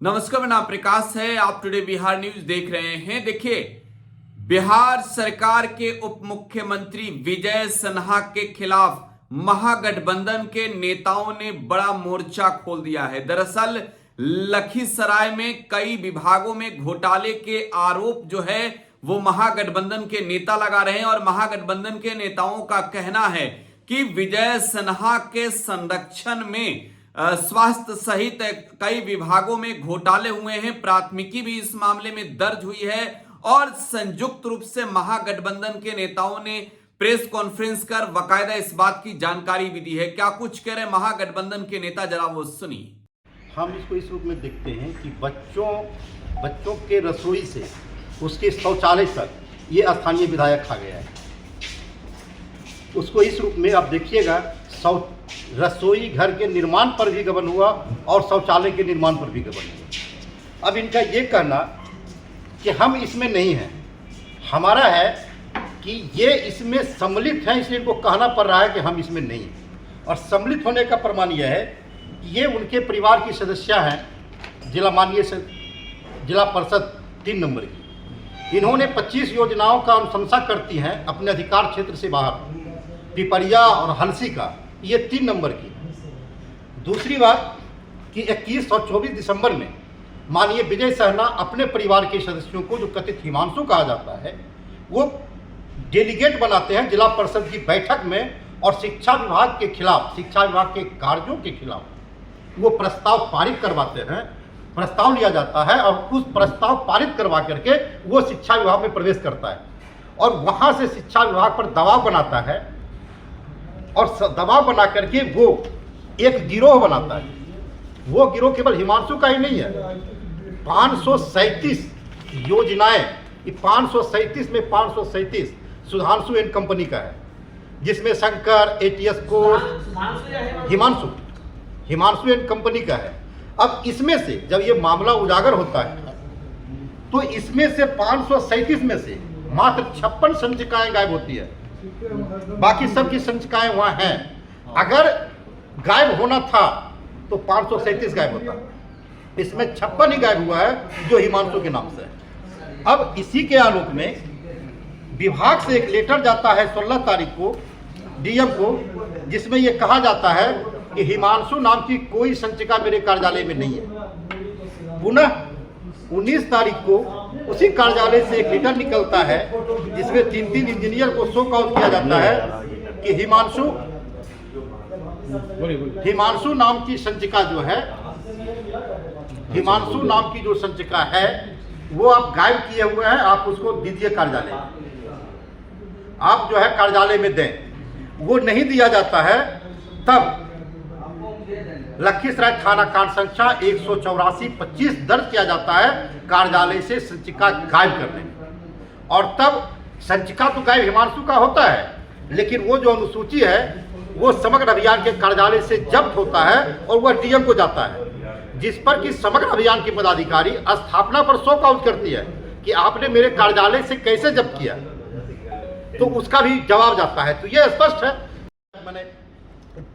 नमस्कार, मेरा नाम प्रकाश है। आप टुडे बिहार न्यूज देख रहे हैं। देखिए, बिहार सरकार के उप मुख्यमंत्री विजय सिन्हा के खिलाफ महागठबंधन के नेताओं ने बड़ा मोर्चा खोल दिया है। दरअसल लखीसराय में कई विभागों में घोटाले के आरोप जो है वो महागठबंधन के नेता लगा रहे हैं और महागठबंधन के नेताओं का कहना है कि विजय सिन्हा के संरक्षण में स्वास्थ्य सहित कई विभागों में घोटाले हुए हैं। प्राथमिकी भी इस मामले में दर्ज हुई है और संयुक्त रूप से महागठबंधन के नेताओं ने प्रेस कॉन्फ्रेंस कर बाकायदा इस बात की जानकारी भी दी है। क्या कुछ कह रहे महागठबंधन के नेता, जरा वो सुनिए। हम इसको इस रूप में देखते हैं कि बच्चों के रसोई से उसके शौचालय तक ये स्थानीय विधायक खा गया है। उसको इस रूप में आप देखिएगा, रसोई घर के निर्माण पर भी गबन हुआ और शौचालय के निर्माण पर भी गबन हुआ। अब इनका ये कहना कि हम इसमें नहीं हैं, हमारा है कि ये इसमें सम्मिलित हैं, इसलिए इनको कहना पड़ रहा है कि हम इसमें नहीं हैं। और सम्मिलित होने का प्रमाण यह है कि ये उनके परिवार की सदस्य हैं, माननीय जिला परिषद 3 नंबर की। इन्होंने 25 योजनाओं का अनुशंसा करती हैं अपने अधिकार क्षेत्र से बाहर, पिपरिया और हलसी का, ये 3 नंबर की। दूसरी बात कि 21 और 24 दिसंबर में माननीय विजय सिन्हा अपने परिवार के सदस्यों को, जो कथित हिमांशु कहा जाता है, वो डेलीगेट बनाते हैं जिला परिषद की बैठक में और शिक्षा विभाग के खिलाफ, शिक्षा विभाग के कार्यों के खिलाफ वो प्रस्ताव पारित करवाते हैं। प्रस्ताव लिया जाता है और उस प्रस्ताव पारित करवा करके वो शिक्षा विभाग में प्रवेश करता है और वहाँ से शिक्षा विभाग पर दबाव बनाता है और दबाव बना करके वो एक गिरोह बनाता है। वो गिरोह केवल हिमांशु का ही नहीं है, 537 योजनाएं, 537 में 537 सुधांशु एंड कंपनी का है, जिसमें Shankar, ATS course, Himanshu and company का है। अब इसमें से जब ये मामला उजागर होता है तो इसमें से 537 में से मात्र 56 संचिकाएं गायब होती है, बाकी सब की संचिकाएं वहां हैं। अगर गायब होना था तो 537 गायब होता, इसमें 56 ही गायब हुआ है जो हिमांशु के नाम से है। अब इसी के आलोक में विभाग से एक लेटर जाता है 16 तारीख को डीएम को, जिसमें यह कहा जाता है कि हिमांशु नाम की कोई संचिका मेरे कार्यालय में नहीं है। पुनः 19 तारीख को उसी कार्यालय से एक लेटर निकलता है जिसमें 3 इंजीनियर को शो आउट किया जाता है कि हिमांशु नाम की संचिका जो है, हिमांशु नाम की जो संचिका है वो आप गायब किए हुए हैं, आप उसको दीजिए कार्यालय, आप जो है कार्यालय में दें। वो नहीं दिया जाता है, तब लखीसराय थाना कांड संख्या 184-25 दर्ज किया जाता है कार्यालय से संचिका गायब करने। और तब संचिका तो गायब हिमांशु का होता है, लेकिन वो जो अनुसूची है वो समग्र अभियान के कार्यालय से जब्त होता है और वह डीएम को जाता है, जिस पर कि समग्र अभियान की पदाधिकारी स्थापना पर शो आउट करती है कि आपने मेरे कार्यालय से कैसे जब्त किया, तो उसका भी जवाब जाता है। तो यह स्पष्ट है, मैंने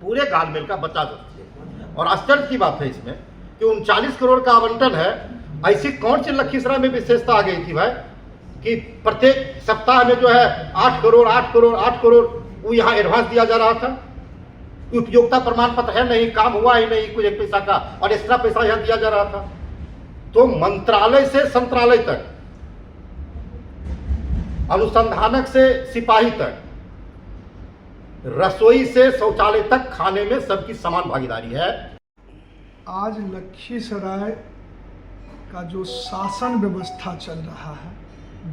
पूरे घालमेल का बचा सकती है। और आश्चर्य की बात है इसमें कि 39 करोड़ का आवंटन है। ऐसी कौन सी लखीसराय में विशेषता आ गई थी भाई कि प्रत्येक सप्ताह में जो है 8 करोड़ 8 करोड़ 8 करोड़ वो यहाँ एडवांस दिया जा रहा था। उपयोगिता प्रमाण पत्र है नहीं, काम हुआ ही नहीं कुछ 1 पैसा का, और एक्स्ट्रा पैसा यहाँ दिया जा रहा था। तो मंत्रालय से संत्रालय तक, अनुसंधानक से सिपाही तक, रसोई से शौचालय तक, खाने में सबकी समान भागीदारी है। आज लखीसराय का जो शासन व्यवस्था चल रहा है,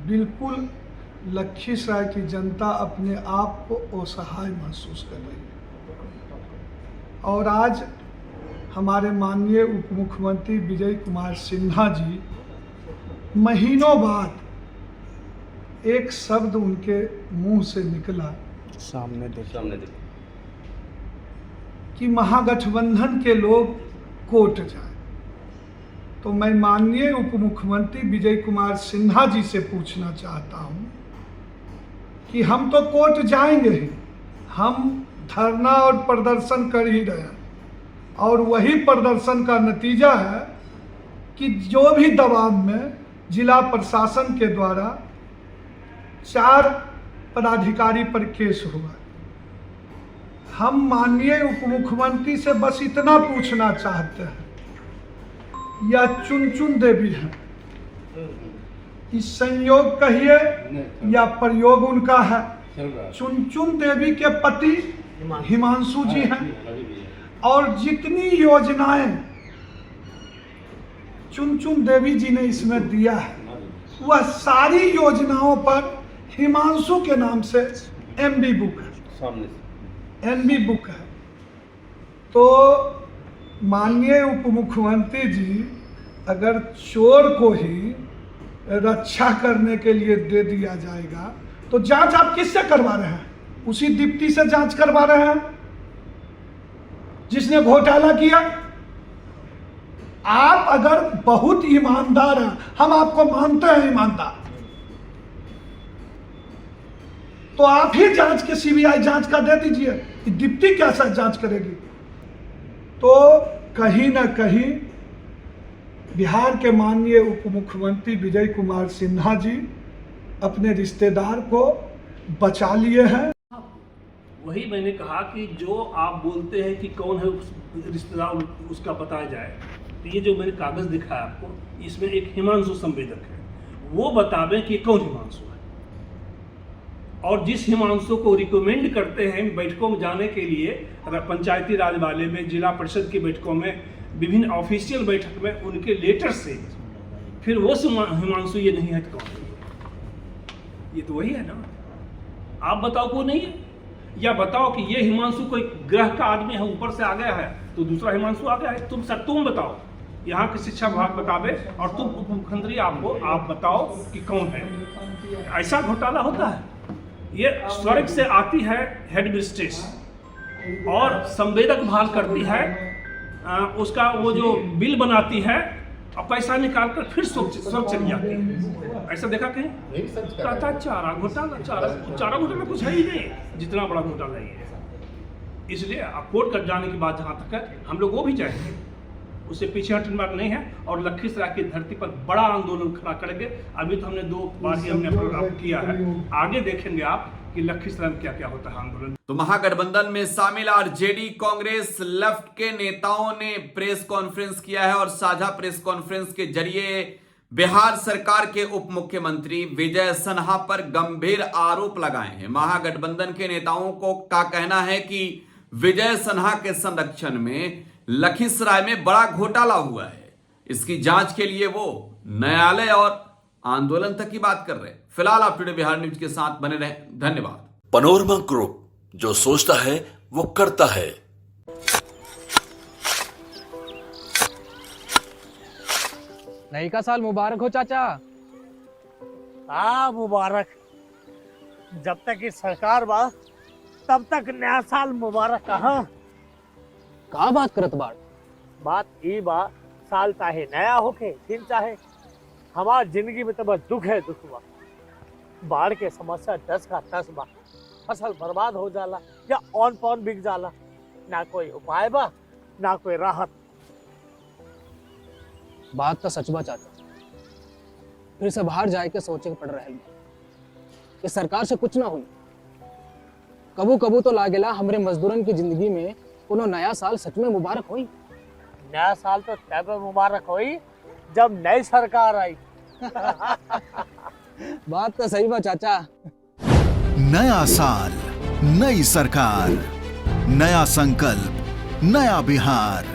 बिल्कुल लखीसराय की जनता अपने आप को असहाय महसूस कर रही है। और आज हमारे माननीय उप मुख्यमंत्री विजय कुमार सिन्हा जी, महीनों बाद एक शब्द उनके मुंह से निकला, सामने देख कि महागठबंधन के लोग कोर्ट जाए। तो मैं माननीय उप मुख्यमंत्री विजय कुमार सिन्हा जी से पूछना चाहता हूं कि हम तो कोर्ट जाएंगे ही, हम धरना और प्रदर्शन कर ही रहे हैं और वही प्रदर्शन का नतीजा है कि जो भी दबाव में जिला प्रशासन के द्वारा 4 पदाधिकारी पर केस हुआ। हम माननीय उप मुख्यमंत्री से बस इतना पूछना चाहते हैं, यह चुन देवी है, इस संयोग कहिए या प्रयोग उनका है। चुन देवी के पति हिमांशु जी हैं और जितनी योजनाएं चुन देवी जी ने इसमें दिया है वह सारी योजनाओं पर हिमांशु के नाम से एमबी बुक है, एमबी बुक है। तो माननीय उप मुख्यमंत्री जी अगर चोर को ही रक्षा करने के लिए दे दिया जाएगा तो जांच आप किससे करवा रहे हैं? उसी डिप्टी से जांच करवा रहे हैं जिसने घोटाला किया। आप अगर बहुत ईमानदार हैं, हम आपको मानते हैं ईमानदार, तो आप ही जांच के सीबीआई जांच का दे दीजिए कि डिप्टी कैसा जांच करेगी। तो कहीं ना कहीं बिहार के माननीय उप मुख्यमंत्री विजय कुमार सिन्हा जी अपने रिश्तेदार को बचा लिए हैं। वही मैंने कहा कि जो आप बोलते हैं कि कौन है उस रिश्तेदार, उसका बताया जाए। तो ये जो मैंने कागज़ दिखाया आपको, इसमें एक हिमांशु संवेदक है, वो बतावें कि कौन हिमांशु है। और जिस हिमांशु को रिकमेंड करते हैं बैठकों में जाने के लिए, पंचायती राज वाले में, जिला परिषद की बैठकों में, विभिन्न ऑफिशियल बैठक में, उनके लेटर से फिर वो हिमांशु ये नहीं है तो कौन है? ये तो वही है ना। आप बताओ कौन नहीं है, या बताओ कि ये हिमांशु कोई ग्रह का आदमी है, ऊपर से आ गया है तो दूसरा हिमांशु आ गया है। तुम बताओ, यहाँ की शिक्षा विभाग बतावे और तुम उप मुख्यमंत्री आप बताओ कि कौन है। ऐसा घोटाला होता है। ये स्वर्ग से आती है हेड मिस्ट्रेस और संवेदक बहाल करती है, उसका वो जो बिल बनाती है और पैसा निकाल कर फिर स्वर्ग चली जाती है। ऐसा देखा कहीं? कहता चारा घोटाला कुछ है ही नहीं जितना बड़ा घोटाला ये है। इसलिए कोर्ट कर जाने की बात जहाँ तक है, हम लोग वो भी चाहेंगे, उससे पीछे हटने वाला नहीं है। और लखीसराय की धरती पर बड़ा आंदोलन खड़ा करेंगे। अभी तो हमने 2 बार ही हमने प्रोग्राम किया है, आगे देखेंगे आप कि लखीसराय में क्या क्या होता है आंदोलन। तो महागठबंधन में शामिल आरजेडी, कांग्रेस, लेफ्ट के नेताओं ने प्रेस कॉन्फ्रेंस किया है और साझा प्रेस कॉन्फ्रेंस के जरिए बिहार सरकार के उप मुख्यमंत्री विजय सिन्हा पर गंभीर आरोप लगाए हैं। महागठबंधन के नेताओं का कहना है कि विजय सिन्हा के संरक्षण में लखीसराय में बड़ा घोटाला हुआ है। इसकी जांच के लिए वो न्यायालय और आंदोलन तक की बात कर रहे हैं। फिलहाल आप टुडे बिहार न्यूज के साथ बने रहें। धन्यवाद। पनोरमा ग्रुप, जो सोचता है वो करता है। नई का साल मुबारक हो चाचा। मुबारक। जब तक ये सरकार बा तब तक नया साल मुबारक। का बात करत बात ई बा, साल चाहे नया होके दिन चाहे, हमार जिंदगी में तो बस दुख है, दुख बा। बाढ़ के समस्या 10 का 10 बा। फसल बर्बाद हो जाला या ऑन पॉन बिक जाला, ना कोई उपाय बा ना कोई राहत। बात तो सच बा चाचा, फिर से बाहर जाए के सोचे पड़ रहा है कि सरकार से कुछ ना हुई। कबू कबू तो लागेला हमरे मजदूरन की जिंदगी में कोनो नया साल सच में मुबारक हुई। नया साल तो तब मुबारक हुई जब नई सरकार आई। बात तो सही बा चाचा। नया साल, नई सरकार, नया संकल्प, नया बिहार।